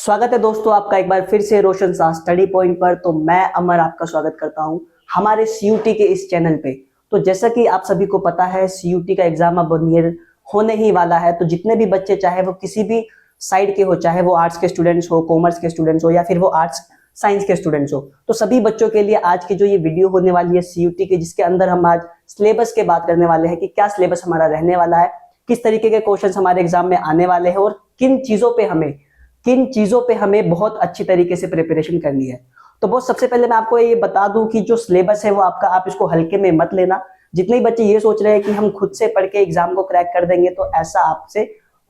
स्वागत है दोस्तों आपका एक बार फिर से रोशन सा स्टडी पॉइंट पर। तो मैं अमर आपका स्वागत करता हूं हमारे सीयूटी के इस चैनल पे। तो जैसा कि आप सभी को पता है सीयूटी का एग्जाम अब नियर होने ही वाला है। तो जितने भी बच्चे चाहे वो किसी भी साइड के हो, चाहे वो आर्ट्स के स्टूडेंट्स हो, कॉमर्स के स्टूडेंट्स हो या फिर वो आर्ट्स साइंस के स्टूडेंट्स हो, तो सभी बच्चों के लिए आज की जो ये वीडियो होने वाली है सीयूटी के, जिसके अंदर हम आज सिलेबस के बात करने वाले हैं कि क्या सिलेबस हमारा रहने वाला है, किस तरीके के क्वेश्चन हमारे एग्जाम में आने वाले हैं और किन चीजों पे हमें बहुत अच्छी तरीके से प्रिपरेशन करनी है। तो बहुत सबसे पहले मैं आपको ये बता दूं कि जो सिलेबस है वो आपका, आप इसको हल्के में मत लेना। जितने बच्चे ये सोच रहे हैं कि हम खुद से पढ़ के एग्जाम को क्रैक कर देंगे, तो ऐसा आपसे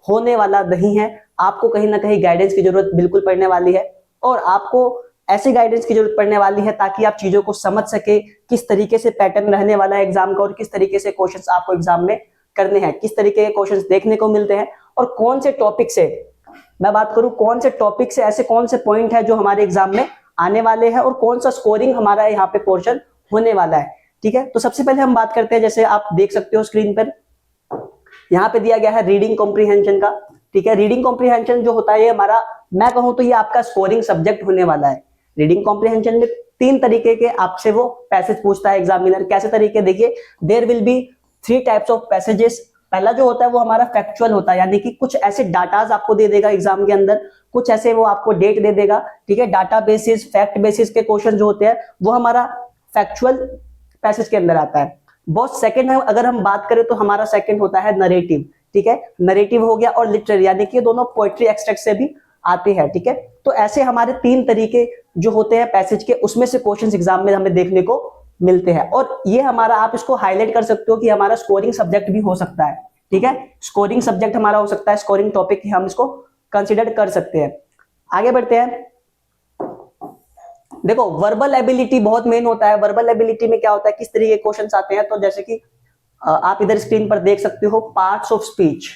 होने वाला नहीं है। आपको कहीं ना कहीं गाइडेंस की जरूरत बिल्कुल पड़ने वाली है और आपको ऐसे गाइडेंस की जरूरत पड़ने वाली है ताकि आप चीजों को समझ सके, किस तरीके से पैटर्न रहने वाला है एग्जाम का और किस तरीके से क्वेश्चंस आपको एग्जाम में करने हैं, किस तरीके के क्वेश्चंस देखने को मिलते हैं और कौन से टॉपिक से, मैं बात करूं कौन से टॉपिक से, ऐसे कौन से पॉइंट है जो हमारे एग्जाम में आने वाले हैं और कौन सा स्कोरिंग हमारा यहाँ पे पोर्शन होने वाला है। ठीक है, तो सबसे पहले हम बात करते हैं, जैसे आप देख सकते हो स्क्रीन पर यहाँ पे दिया गया है रीडिंग कॉम्प्रीहेंशन का। ठीक है, रीडिंग कॉम्प्रीहेंशन जो होता है ये हमारा, मैं कहूं तो ये आपका स्कोरिंग सब्जेक्ट होने वाला है। रीडिंग कॉम्प्रीहेंशन में 3 तरीके के आपसे वो पैसेज पूछता है एग्जामिनर। कैसे तरीके, देखिए there will be 3 types of passages. पहला जो होता है वो हमारा फैक्चुअल होता है, यानी कि कुछ ऐसे डाटाज आपको दे देगा एग्जाम के अंदर, कुछ ऐसे वो आपको डेट दे देगा। ठीक है, डाटा बेसिस, फैक्ट बेसिस के क्वेश्चन जो होते हैं वो हमारा फैक्चुअल पैसेज के अंदर आता है। बहुत सेकंड है, अगर हम बात करें तो हमारा सेकंड होता है नरेटिव। ठीक है, नरेटिव हो गया और लिटरेरी, यानी कि दोनों पोएट्री एक्सट्रैक्ट से भी आते हैं। ठीक है, तो ऐसे हमारे 3 तरीके जो होते हैं पैसेज के, उसमें से क्वेश्चंस एग्जाम में हमें देखने को मिलते हैं और ये हमारा, आप इसको हाईलाइट कर सकते हो कि हमारा स्कोरिंग सब्जेक्ट भी हो सकता है। ठीक है, स्कोरिंग सब्जेक्ट हमारा हो सकता है, स्कोरिंग टॉपिक हम इसको कंसीडर कर सकते हैं। आगे बढ़ते हैं। देखो वर्बल एबिलिटी बहुत मेन होता है। वर्बल एबिलिटी में क्या होता है, किस तरीके के क्वेश्चंस आते हैं, तो जैसे कि आप इधर स्क्रीन पर देख सकते हो parts of speech.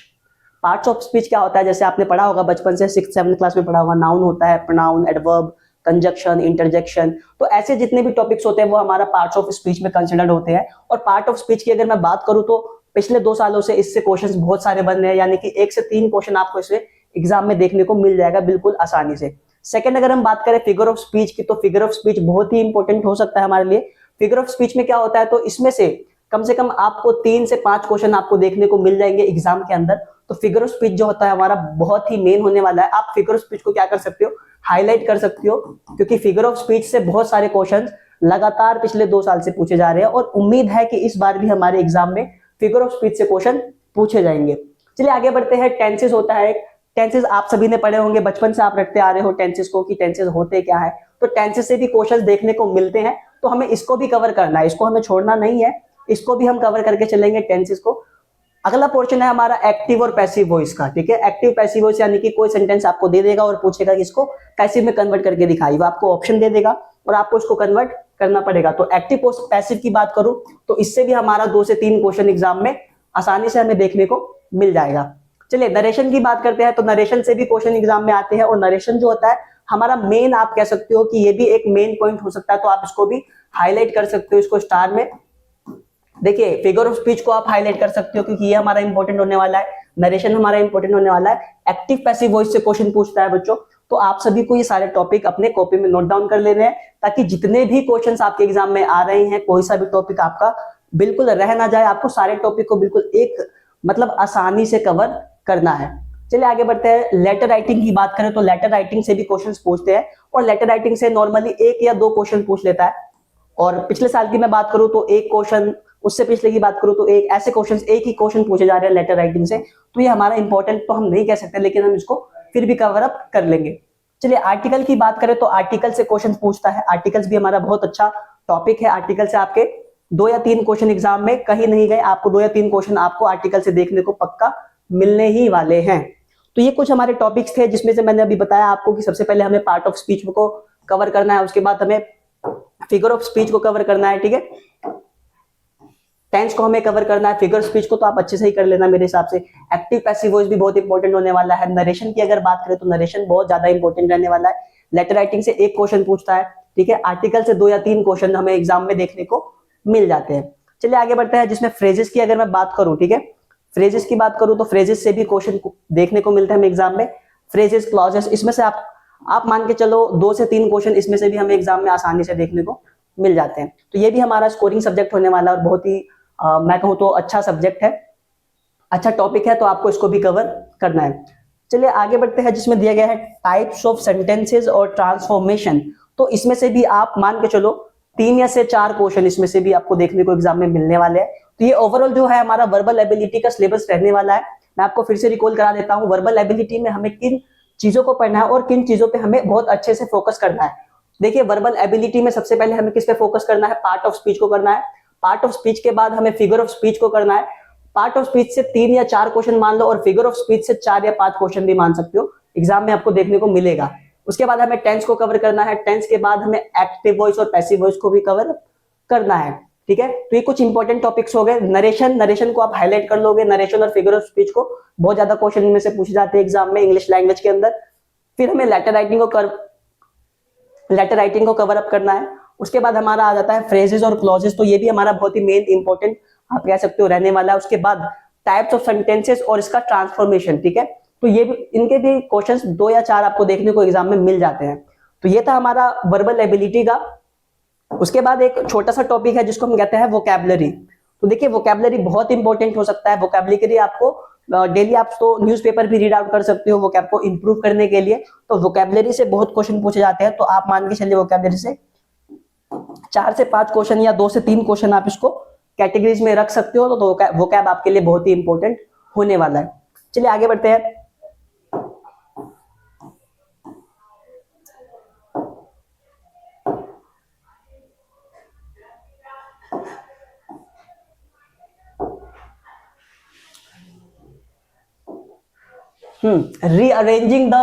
Parts of speech क्या होता है, जैसे आपने पढ़ा होगा बचपन से, 6th-7th क्लास में पढ़ा होगा, नाउन होता है, प्रोनाउन, एडवर्ब, कंजक्शन, इंटरजेक्शन। तो ऐसे जितने भी टॉपिक्स होते हैं वो हमारा पार्ट्स ऑफ स्पीच में कंसिडर्ड होते हैं। और पार्ट ऑफ स्पीच की अगर मैं बात करूं तो पिछले 2 सालों से इससे क्वेश्चंस बहुत सारे बन रहे हैं, यानी कि 1 से 3 क्वेश्चन आपको इससे एग्जाम में देखने को मिल जाएगा बिल्कुल आसानी से। सेकंड, अगर हम बात करें फिगर ऑफ स्पीच की, तो फिगर ऑफ स्पीच बहुत ही इंपॉर्टेंट हो सकता है हमारे लिए। फिगर ऑफ स्पीच में क्या होता है, तो इसमें से कम आपको 3 से 5 क्वेश्चन आपको देखने को मिल जाएंगे एग्जाम के अंदर। तो फिगर ऑफ स्पीच जो होता है हमारा बहुत ही मेन होने वाला है। आप फिगर ऑफ स्पीच को क्या कर सकते हो, हाईलाइट कर सकते हो, क्योंकि फिगर ऑफ स्पीच से बहुत सारे क्वेश्चन लगातार पिछले 2 साल से पूछे जा रहे हैं और उम्मीद है कि इस बार भी हमारे एग्जाम में फिगर ऑफ स्पीच से क्वेश्चन पूछे जाएंगे। चलिए आगे बढ़ते हैं। टेंसेस होता है। टेंसेस आप सभी ने पढ़े होंगे, बचपन से आप रटते आ रहे हो टेंसेस को कि टेंसेस होते क्या है। तो टेंसेस से भी क्वेश्चन देखने को मिलते हैं, तो हमें इसको भी कवर करना है, इसको हमें छोड़ना नहीं है, इसको भी हम कवर करके चलेंगे टेंसेस को। अगला पोर्शन है हमारा एक्टिव और पैसिव वॉइस का। ठीक है, एक्टिव पैसिव वॉइस यानी कि कोई सेंटेंस आपको दे देगा और पूछेगा कि इसको पैसिव में कन्वर्ट करके दिखाइए, वो आपको ऑप्शन दे देगा और आपको इसको कन्वर्ट करना पड़ेगा। तो एक्टिव पैसिव की बात करूं तो इससे भी हमारा 2 से 3 क्वेश्चन एग्जाम में आसानी से हमें देखने को मिल जाएगा। चलिए नरेशन की बात करते हैं। तो नरेशन से भी क्वेश्चन एग्जाम में आते हैं और नरेशन जो होता है हमारा मेन, आप कह सकते हो कि ये भी एक मेन पॉइंट हो सकता है, तो आप इसको भी हाईलाइट कर सकते हो, इसको स्टार में। देखिए फिगर ऑफ स्पीच को आप हाईलाइट कर सकते हो क्योंकि ये हमारा इंपॉर्टेंट होने वाला है, नरेशन हमारा इंपॉर्टेंट होने वाला है। एक्टिव पैसिव वॉइस से क्वेश्चन पूछता है बच्चों, तो आप सभी को ये सारे टॉपिक अपने कॉपी में नोट डाउन कर लेने हैं ताकि जितने भी क्वेश्चंस आपके एग्जाम में आ रहे हैं, कोई सा भी टॉपिक आपका बिल्कुल रह ना जाए, आपको सारे टॉपिक को बिल्कुल एक आसानी से कवर करना है। चलिए आगे बढ़ते हैं। लेटर राइटिंग की बात करें तो लेटर राइटिंग से भी क्वेश्चंस पूछते हैं और लेटर राइटिंग से नॉर्मली 1 या 2 क्वेश्चन पूछ लेता है। और पिछले साल की मैं बात करूं तो 1 क्वेश्चन, उससे पिछले की बात करूं तो ऐसे क्वेश्चंस, 1 ही क्वेश्चन पूछे जा रहे हैं लेटर राइटिंग से। तो ये हमारा इंपॉर्टेंट तो हम नहीं कह सकते, लेकिन हम इसको फिर भी कवर अप कर लेंगे। चलिए आर्टिकल की बात करें तो आर्टिकल से क्वेश्चन पूछता है। आर्टिकल्स भी हमारा बहुत अच्छा टॉपिक है। आर्टिकल से आपके 2 या 3 क्वेश्चन एग्जाम में कहीं नहीं गए, आपको 2 या 3 क्वेश्चन आपको आर्टिकल से देखने को पक्का मिलने ही वाले हैं। तो ये कुछ हमारे टॉपिक्स थे जिसमें से मैंने अभी बताया आपको कि सबसे पहले हमें पार्ट ऑफ स्पीच को कवर करना है, उसके बाद हमें फिगर ऑफ स्पीच को कवर करना है। ठीक है, टेंस को हमें कवर करना है, फिगर स्पीच को तो आप अच्छे से ही कर लेना मेरे हिसाब से। एक्टिव पैसिव वॉइस भी बहुत इंपॉर्टेंट होने वाला है। नरेशन की अगर बात करें तो नरेशन बहुत ज्यादा इंपॉर्टेंट रहने वाला है। लेटर राइटिंग से 1 क्वेश्चन पूछता है। ठीक है, आर्टिकल से 2 या 3 क्वेश्चन हमें एग्जाम में देखने को मिल जाते हैं। चलिए आगे बढ़ते हैं, जिसमें फ्रेजेस की अगर मैं बात करूं, ठीक है, फ्रेजेस की बात करूं तो फ्रेजेस से भी क्वेश्चन देखने को मिलते हैं हमें एग्जाम में। फ्रेजेस, क्लॉजेस, इसमें से आप आप मान के चलो 2 से 3 क्वेश्चन इसमें से भी हमें एग्जाम में आसानी से देखने को मिल जाते हैं। तो ये भी हमारा स्कोरिंग सब्जेक्ट होने वाला है और बहुत ही मैं कहूँ तो अच्छा सब्जेक्ट है, अच्छा टॉपिक है, तो आपको इसको भी कवर करना है। चलिए आगे बढ़ते हैं, जिसमें दिया गया है टाइप्स ऑफ सेंटेंसेस और ट्रांसफॉर्मेशन। तो इसमें से भी आप मान के चलो 3 या से 4 क्वेश्चन इसमें से भी आपको देखने को एग्जाम में मिलने वाले हैं। तो ये ओवरऑल जो है हमारा वर्बल एबिलिटी का सिलेबस रहने वाला है। मैं आपको फिर से रिकॉल करा देता हूँ, वर्बल एबिलिटी में हमें किन चीजों को पढ़ना है और किन चीजों पे हमें बहुत अच्छे से फोकस करना है। देखिए वर्बल एबिलिटी में सबसे पहले हमें किस पे फोकस करना है, पार्ट ऑफ स्पीच को करना है। पार्ट ऑफ स्पीच के बाद हमें फिगर ऑफ स्पीच को करना है। पार्ट ऑफ स्पीच से 3 या 4 क्वेश्चन मान लो और फिगर ऑफ स्पीच से 4 या 5 क्वेश्चन भी मान सकते हो, एग्जाम में आपको देखने को मिलेगा। उसके बाद हमें टेंस को कवर करना है। टेंस के बाद हमें एक्टिव वॉइस और पैसिव वॉइस को भी कवर करना है। ठीक है, तो ये कुछ इंपॉर्टेंट टॉपिक्स हो गए। नरेशन को आप हाईलाइट कर लोगे। नरेशन और फिगर ऑफ स्पीच को बहुत ज्यादा क्वेश्चन में से पूछे जाते हैं एग्जाम में इंग्लिश लैंग्वेज के अंदर। फिर हमें लेटर राइटिंग को कवर अप करना है। उसके बाद हमारा आ जाता है फ्रेजेस और क्लॉजेस, तो ये भी हमारा बहुत ही मेन इंपॉर्टेंट आप कह सकते हो रहने वाला है। उसके बाद टाइप्स ऑफ सेंटेंसेस और इसका ट्रांसफॉर्मेशन। ठीक है, तो ये भी इनके भी क्वेश्चंस 2 या 4 आपको देखने को एग्जाम में मिल जाते हैं। तो ये था हमारा वर्बल एबिलिटी का। उसके बाद एक छोटा सा टॉपिक है जिसको हम कहते हैं वोकैबुलरी। तो देखिए वोकैबुलरी बहुत इंपॉर्टेंट हो सकता है। वोकैबुलरी आपको डेली आप तो न्यूज़पेपर भी रीड आउट कर सकते हो वोकैब को इंप्रूव करने के लिए। तो वोकैबुलरी से बहुत क्वेश्चन पूछे जाते हैं, तो आप मान के चलिए वोकैबुलरी से 4 से 5 क्वेश्चन या 2 से 3 क्वेश्चन आप इसको कैटेगरीज में रख सकते हो। तो वोकैब आपके लिए बहुत ही इंपॉर्टेंट होने वाला है। चलिए आगे बढ़ते हैं। Rearranging the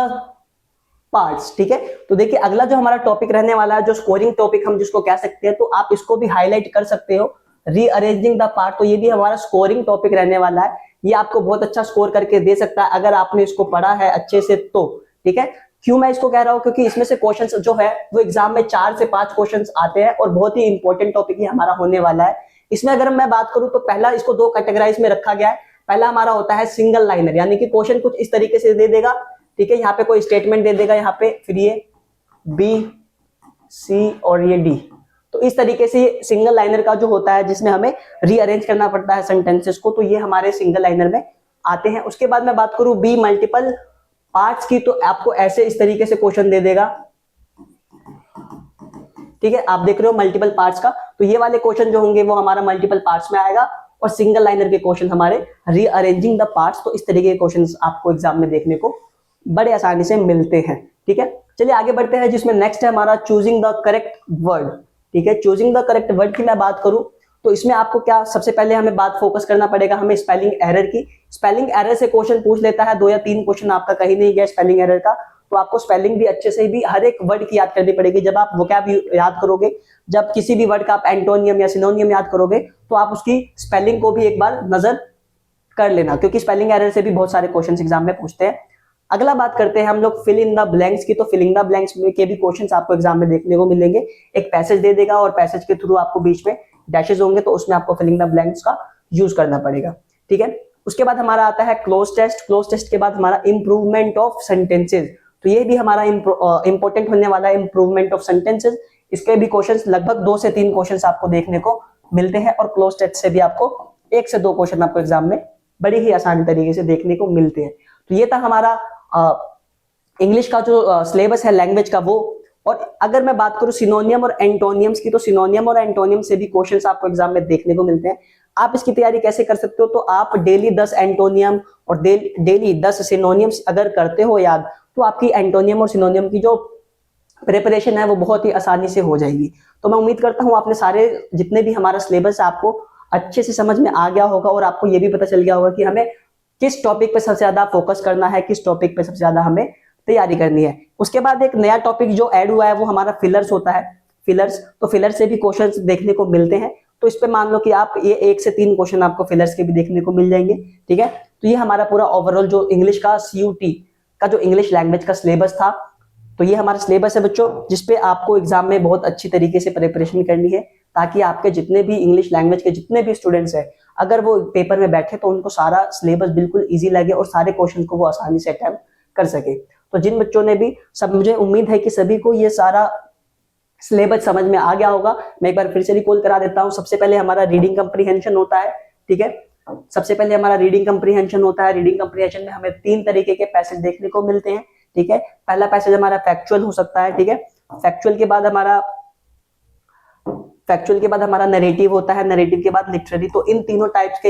parts. ठीक है, तो देखिए अगला जो हमारा टॉपिक रहने वाला है, जो स्कोरिंग टॉपिक हम जिसको कह सकते हैं, तो आप इसको भी हाईलाइट कर सकते हो, रीअरेंजिंग द पार्ट। तो ये भी हमारा स्कोरिंग टॉपिक रहने वाला है। ये आपको बहुत अच्छा स्कोर करके दे सकता है अगर आपने इसको पढ़ा है अच्छे से तो। ठीक है, क्यों मैं इसको कह रहा हूं, क्योंकि इसमें से क्वेश्चंस जो है वो एग्जाम में 4 से 5 क्वेश्चंस आते हैं और बहुत ही इंपॉर्टेंट टॉपिक ही हमारा होने वाला है। इसमें अगर मैं बात करूं तो पहला इसको 2 कैटेगराइज में रखा गया है। पहला हमारा होता है सिंगल लाइनर, यानी कि क्वेश्चन कुछ इस तरीके से दे देगा। ठीक है, यहाँ पे कोई स्टेटमेंट दे देगा, यहाँ पे फिर ये बी सी और ये डी। तो इस तरीके से सिंगल लाइनर का जो होता है जिसमें हमें रीअरेंज करना पड़ता है सेंटेंसेस को, तो ये हमारे सिंगल लाइनर में आते हैं। उसके बाद मैं बात करूं बी मल्टीपल पार्ट्स की, तो आपको ऐसे इस तरीके से क्वेश्चन दे देगा। ठीक है, आप देख रहे हो मल्टीपल पार्ट्स का, तो ये वाले क्वेश्चन जो होंगे वो हमारा मल्टीपल पार्ट्स में आएगा और सिंगल लाइनर के क्वेश्चन हमारे रीअरेंजिंग द पार्ट्स। तो इस तरीके के क्वेश्चंस आपको एग्जाम में देखने को बड़े आसानी से मिलते हैं। ठीक है, चलिए आगे बढ़ते हैं, जिसमें नेक्स्ट है हमारा चूजिंग द करेक्ट वर्ड। ठीक है, चूजिंग द करेक्ट वर्ड की मैं बात करूं तो इसमें आपको क्या सबसे पहले हमें बात फोकस करना पड़ेगा हमें स्पेलिंग एरर की। स्पेलिंग एरर से क्वेश्चन पूछ लेता है, 2 या 3 क्वेश्चन आपका कहीं नहीं गया स्पेलिंग एरर का, तो आपको स्पेलिंग भी अच्छे से भी हर एक वर्ड की याद करनी पड़ेगी। जब आप वोकैब याद करोगे, जब किसी भी वर्ड का आप एंटोनियम या सिनोनियम याद करोगे, तो आप उसकी स्पेलिंग को भी एक बार नजर कर लेना, क्योंकि स्पेलिंग एरर से भी बहुत सारे क्वेश्चन एग्जाम में पूछते हैं। अगला बात करते हैं हम लोग फिल इन द ब्लैंक्स की। तो फिल इन द ब्लैंक्स के भी क्वेश्चंस आपको एग्जाम में देखने को मिलेंगे। एक पैसेज दे देगा और पैसेज के थ्रू आपको बीच में डैशेस होंगे, तो उसमें आपको फिल इन द ब्लैंक्स का यूज करना पड़ेगा। ठीक है, उसके बाद हमारा आता है क्लोज टेस्ट। क्लोज टेस्ट के बाद हमारा इंप्रूवमेंट ऑफ सेंटेंसेज, तो ये भी हमारा इंपॉर्टेंट होने वाला है, इंप्रूवमेंट ऑफ सेंटेंसेज। इसके भी क्वेश्चंस लगभग 2 से 3 क्वेश्चंस आपको देखने को मिलते हैं और क्लोज टेस्ट से भी आपको 1 से 2 क्वेश्चन आपको एग्जाम में बड़ी ही आसान तरीके से देखने को मिलते हैं। तो ये था हमारा इंग्लिश का जो सिलेबस है लैंग्वेज का वो। और अगर मैं बात करूं सिनोनियम और एंटोनियम्स की, तो सिनोनियम और एंटोनियम से भी क्वेश्चंस आपको एग्जाम में देखने को मिलते हैं। आप इसकी तैयारी कैसे कर सकते हो, तो आप डेली 10 एंटोनियम और डेली 10 सिनोनियम्स अगर करते हो याद, तो आपकी एंटोनियम और सिनोनियम की जो प्रिपरेशन है वो बहुत ही आसानी से हो जाएगी। तो मैं उम्मीद करता हूँ आपने सारे जितने भी हमारा सिलेबस है आपको अच्छे से समझ में आ गया होगा और आपको ये भी पता चल गया होगा कि हमें किस टॉपिक पे सबसे ज्यादा फोकस करना है, किस टॉपिक पे सबसे ज्यादा हमें तैयारी करनी है। उसके बाद एक नया टॉपिक जो ऐड हुआ है वो हमारा फिलर्स होता है। फिलर्स, तो फिलर से भी क्वेश्चंस देखने को मिलते हैं। तो इस पे मान लो कि आप ये 1 से 3 क्वेश्चन आपको फिलर्स के भी देखने को मिल जाएंगे। ठीक है, तो ये हमारा पूरा ओवरऑल जो इंग्लिश का CUT का जो इंग्लिश लैंग्वेज का सिलेबस था, तो ये हमारा सिलेबस है बच्चों, जिसपे आपको एग्जाम में बहुत अच्छी तरीके से प्रिपरेशन करनी है, ताकि आपके जितने भी इंग्लिश लैंग्वेज के जितने भी स्टूडेंट्स हैं, अगर वो पेपर में बैठे तो उनको सारा सिलेबस बिल्कुल इजी लगे और सारे क्वेश्चन को वो आसानी से अटेम्प्ट कर सके। तो जिन बच्चों ने भी सब, मुझे उम्मीद है कि सभी को ये सारा सिलेबस समझ में आ गया होगा। मैं एक बार फिर से रिकॉल करा देता हूँ। सबसे पहले हमारा रीडिंग कंप्रीहेंशन होता है, ठीक है। सबसे पहले हमारा रीडिंग कंप्रीहेंशन होता है। रीडिंग कंप्रीहेंशन में हमें 3 तरीके के पैसेज देखने को मिलते हैं, ठीक है। पहला पैसेज हमारा फैक्चुअल हो सकता है, ठीक है। फैक्चुअल के बाद हमारा नरेटिव होता है, नरेटिव के बाद लिटरेरी। तो इन तीनों टाइप्स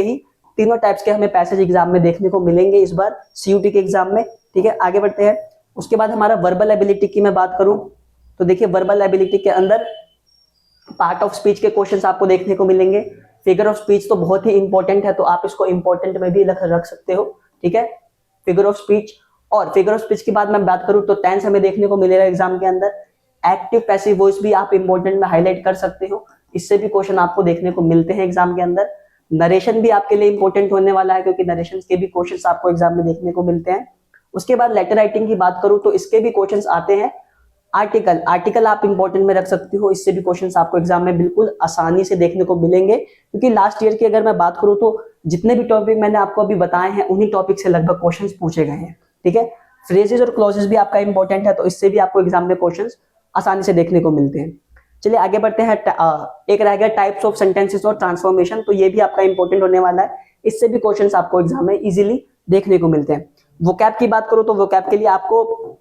के हमें पैसेज एग्जाम में देखने को मिलेंगे इस बार सीयूटी के एग्जाम में, ठीक है। आगे बढ़ते हैं। उसके बाद हमारा वर्बल एबिलिटी की मैं बात करूं तो देखिए, वर्बल एबिलिटी के अंदर पार्ट ऑफ स्पीच के क्वेश्चंस आपको देखने को मिलेंगे। फिगर ऑफ स्पीच तो बहुत ही इंपॉर्टेंट है, तो आप इसको इंपॉर्टेंट में भी रख सकते हो, ठीक है। फिगर ऑफ स्पीच, और फिगर ऑफ स्पीच की बात मैं बात करूं तो टेंस हमें देखने को मिलेगा एग्जाम के अंदर। एक्टिव पैसिव वॉइस भी आप इंपॉर्टेंट में हाईलाइट कर सकते हो, इससे भी क्वेश्चन आपको देखने को मिलते हैं एग्जाम के अंदर। नरेशन भी आपके लिए इंपॉर्टेंट होने वाला है, क्योंकि नरेशन के भी क्वेश्चंस आपको एग्जाम में देखने को मिलते हैं। उसके बाद लेटर राइटिंग की बात करूं तो इसके भी क्वेश्चंस आते हैं। आर्टिकल आप इंपॉर्टेंट में रख सकते हो, इससे भी क्वेश्चंस आपको एग्जाम में बिल्कुल आसानी से देखने को मिलेंगे। क्योंकि लास्ट ईयर की अगर मैं बात करूं तो जितने भी टॉपिक मैंने आपको अभी बताए हैं, उन्हीं टॉपिक से लगभग क्वेश्चंस पूछे गए हैं, ठीक है। फ्रेजेस और क्लॉजेस भी आपका इंपॉर्टेंट है, तो इससे भी आपको एग्जाम में क्वेश्चंस आसानी से देखने को मिलते हैं। चलिए आगे बढ़ते हैं। एक रह गया टाइप्स ऑफ सेंटेंसेस और ट्रांसफॉर्मेशन, तो ये भी आपका इंपॉर्टेंट होने वाला है, इससे भी क्वेश्चंस आपको एग्जाम में इजीली देखने को मिलते हैं। वोकैब की बात करो तो वोकैब के लिए आपको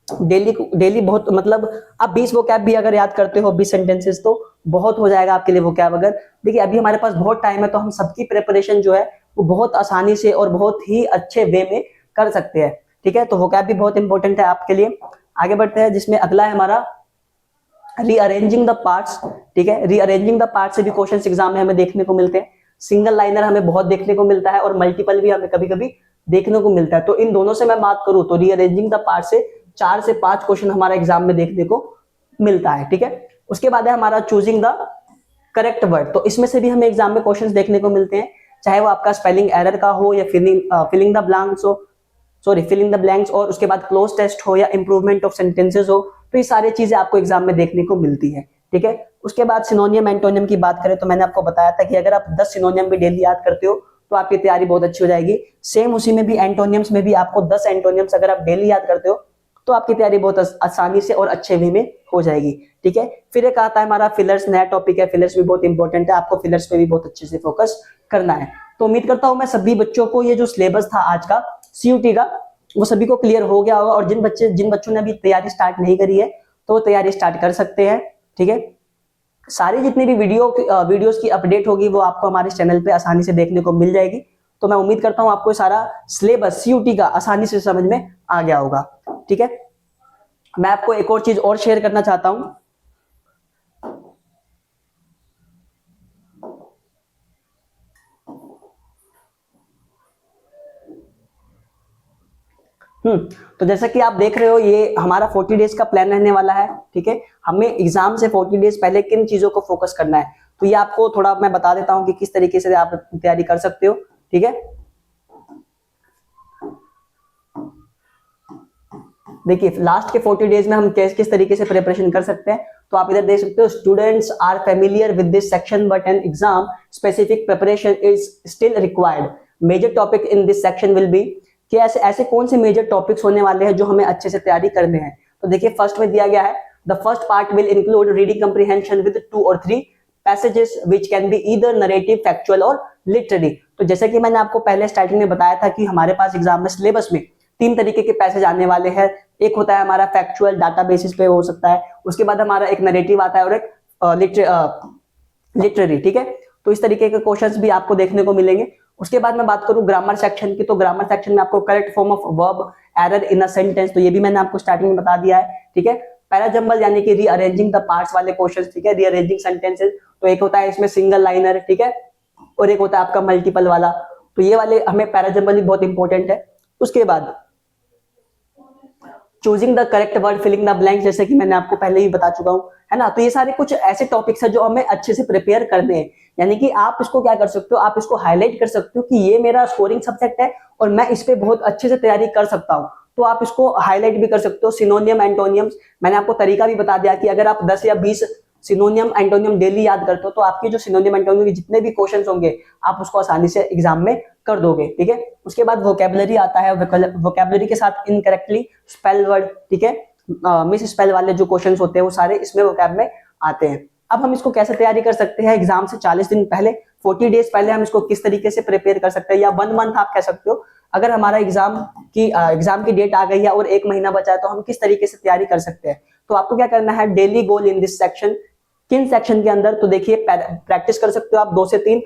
डेली बहुत, मतलब आप 20 वोकैब भी अगर याद करते हो, 20 सेंटेंसेस, तो बहुत हो जाएगा आपके लिए वोकैब। अगर देखिए अभी हमारे पास बहुत टाइम है, तो हम सबकी प्रिपरेशन जो है वो बहुत आसानी से और बहुत ही अच्छे वे में कर सकते हैं, ठीक है। तो वोकैब भी बहुत इंपॉर्टेंट है आपके लिए। आगे बढ़ते हैं, जिसमें अगला है हमारा रीअरेंजिंग द पार्ट्स, ठीक है। रीअरेंजिंग द पार्ट्स से भी क्वेश्चंस एग्जाम में हमें देखने को मिलते हैं। सिंगल लाइनर हमें बहुत देखने को मिलता है, और मल्टीपल भी हमें कभी कभी देखने को मिलता है। तो इन दोनों से मैं बात करूं तो रीअरेंजिंग द पार्ट से 4 से 5 क्वेश्चन हमारा एग्जाम में देखने को मिलता है, ठीक है। उसके बाद है हमारा चूजिंग द करेक्ट वर्ड, तो इसमें से भी हमें एग्जाम में क्वेश्चंस देखने को मिलते हैं, चाहे वो आपका स्पेलिंग एरर का हो या फिलिंग द ब्लैंक्स और उसके बाद क्लोज टेस्ट हो या इंप्रूवमेंट ऑफ सेंटेंसेस हो। तो ये सारी चीजें आपको एग्जाम में देखने को मिलती है, ठीक है। उसके बाद सिनोनियम एंटोनियम की बात करें तो मैंने आपको बताया था कि अगर आप 10 सिनोनियम भी डेली याद करते हो तो आपकी तैयारी बहुत अच्छी हो जाएगी। सेम उसी में भी एंटोनियम्स में भी आपको 10 एंटोनियम्स अगर आप डेली याद करते हो तो आपकी तैयारी बहुत आसानी से और अच्छे वे में हो जाएगी, ठीक है। फिर एक आता है हमारा फिलर्स, नया टॉपिक है। फिलर्स भी बहुत इंपॉर्टेंट है, आपको फिलर्स पे भी बहुत अच्छे से फोकस करना है। तो उम्मीद करता हूं मैं सभी बच्चों को ये जो सिलेबस था आज का सीयूटी का, वो सभी को क्लियर हो गया होगा। और जिन बच्चों ने अभी तैयारी स्टार्ट नहीं करी है तो वो तैयारी स्टार्ट कर सकते हैं, ठीक है। सारी जितनी भी वीडियोस की अपडेट होगी वो आपको हमारे चैनल पे आसानी से देखने को मिल जाएगी। तो मैं उम्मीद करता हूं आपको सारा सिलेबस सीयूटी का आसानी से समझ में आ गया होगा, ठीक है। मैं आपको एक और चीज और शेयर करना चाहता हूं। तो जैसा कि आप देख रहे हो, ये हमारा 40 डेज का प्लान रहने वाला है, ठीक है। हमें एग्जाम से 40 डेज पहले किन चीजों को फोकस करना है, तो ये आपको थोड़ा मैं बता देता हूं कि किस तरीके से आप तैयारी कर सकते हो, ठीक है। देखिए लास्ट के 40 डेज में हम किस तरीके से प्रिपरेशन कर सकते हैं, तो आप इधर देख सकते हो, students are familiar with this section but an exam specific preparation is still required. Major topic in this section will be, कि ऐसे कौन से मेजर टॉपिक्स होने वाले हैं जो हमें अच्छे से तैयारी करने हैं। तो देखिए फर्स्ट में दिया गया है, the first part will include reading comprehension with 2 or 3 passages which can be either narrative, factual और लिटरेरी। तो जैसे कि मैंने आपको पहले स्टार्टिंग में बताया था कि हमारे पास एग्जाम में सिलेबस में 3 तरीके के पैसेज आने वाले हैं। एक होता है हमारा फैक्चुअल, डाटा बेसिस पे हो सकता है, उसके बाद हमारा एक नरेटिव आता है और एक लिटरेरी, ठीक है। तो इस तरीके के क्वेश्चंस भी आपको देखने को मिलेंगे। उसके बाद मैं बात करूं ग्रामर सेक्शन की, तो ग्रामर सेक्शन में आपको correct form of verb, error in a sentence, तो ये भी मैंने आपको स्टार्टिंग में बता दिया है, ठीक है। पैराजंबल यानी कि रीअरेंजिंग द पार्ट्स वाले क्वेश्चंस, ठीक है, रीअरेंजिंग सेंटेंसेस, तो एक होता है इसमें सिंगल लाइनर, ठीक है, और एक होता है आपका मल्टीपल वाला, तो ये वाले हमें पैराजंबल भी बहुत इंपॉर्टेंट है। उसके बाद choosing the correct word, filling the blanks, जैसे कि मैंने आपको पहले ही बता चुका हूं, है ना। तो ये सारे कुछ ऐसे टॉपिक्स हैं जो हमें अच्छे से प्रिपेयर करने हैं, यानी कि आप इसको क्या कर सकते हो, आप इसको हाईलाइट कर सकते हो कि ये मेरा स्कोरिंग सब्जेक्ट है और मैं इस पे बहुत अच्छे से तैयारी कर सकता हूं, तो आप इसको हाईलाइट भी कर सकते हो। सिनोनियम, एंटोनियम्स, मैंने आपको तरीका भी बता दिया कि अगर आप 10 या 20 सिनोनियम एंटोनियम डेली याद करते हो तो आपके जो सिनोनियम एंटोनियम के जितने भी क्वेश्चंस होंगे आप उसको आसानी से एग्जाम में कर दोगे, ठीक है। उसके बाद वोकेबलरी आता है, वोकेबलरी के साथ इनकरेक्टली स्पेल वर्ड, ठीक है, मिस स्पेल वाले जो क्वेश्चंस होते हैं वो सारे इसमें वोकैब में आते हैं। अब हम इसको कैसे तैयारी कर सकते हैं एग्जाम से 40 दिन पहले, 40 डेज पहले हम इसको किस तरीके से प्रिपेयर कर सकते हैं, या 1 मंथ आप कह सकते हो। अगर हमारा एग्जाम की डेट आ गई है और 1 महीना बचा है तो हम किस तरीके से तैयारी कर सकते हैं। तो आपको क्या करना है, daily goal in this section. किन सेक्शन के अंदर, तो देखिए प्रैक्टिस कर सकते हो आप 2 से 3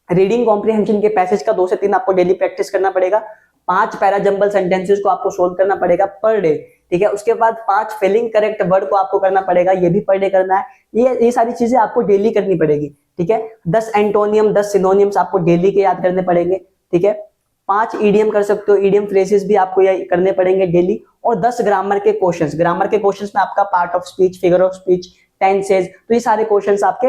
रीडिंग कॉम्प्रिहेंशन के पैसेज का 2 से 3 आपको डेली प्रैक्टिस करना पड़ेगा। 5 पैरा जंबल सेंटेंसेस को आपको सोल्व करना पड़ेगा पर डे, ठीक है। उसके बाद 5 फिलिंग करेक्ट वर्ड को आपको करना पड़ेगा, ये भी पर डे करना है। ये सारी चीजें आपको डेली करनी पड़ेगी, ठीक है। 10 एंटोनियम 10 सिनोनियम्स आपको डेली के याद करने पड़ेंगे, ठीक है। 5 ईडियम कर सकते हो, ईडियम फ्रेजेस भी आपको ये करने पड़ेंगे डेली। और 10 ग्रामर के क्वेश्चंस, ग्रामर के क्वेश्चंस में आपका part of speech, figure of speech, tenses, तो ये सारे क्वेश्चंस आपके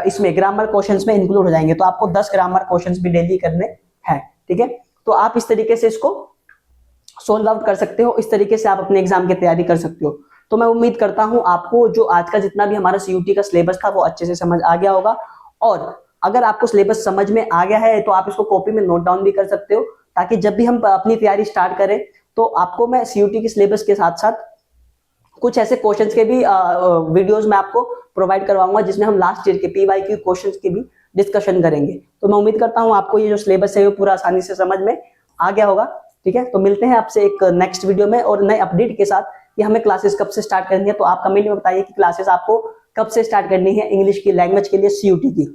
इसमें ग्रामर क्वेश्चंस में इंक्लूड हो जाएंगे। तो आपको 10 ग्रामर क्वेश्चंस भी डेली करने हैं, ठीक है। तो आप इस तरीके से इसको सोल्व आउट कर सकते हो, इस तरीके से आप अपने एग्जाम की तैयारी कर सकते हो। तो मैं उम्मीद करता हूं आपको जो आज का जितना भी हमारा सीयूटी का सिलेबस था वो अच्छे से समझ आ गया होगा। और अगर आपको सिलेबस समझ में आ गया है तो आप इसको कॉपी में नोट डाउन भी कर सकते हो, ताकि जब भी हम अपनी तैयारी स्टार्ट करें तो आपको मैं सीयूटी के सिलेबस के साथ साथ कुछ ऐसे क्वेश्चंस के भी वीडियोस में आपको प्रोवाइड करवाऊंगा जिसमें हम लास्ट ईयर के पीवाईक्यू क्वेश्चंस की भी डिस्कशन करेंगे। तो मैं उम्मीद करता हूं आपको ये जो सिलेबस है वो पूरा आसानी से समझ में आ गया होगा, ठीक है। तो मिलते हैं आपसे एक नेक्स्ट वीडियो में और नए अपडेट के साथ कि हमें क्लासेस कब से स्टार्ट करनी है। तो आप कमेंट में बताइए कि क्लासेस आपको कब से स्टार्ट करनी है इंग्लिश की लैंग्वेज के लिए सीयूटी की।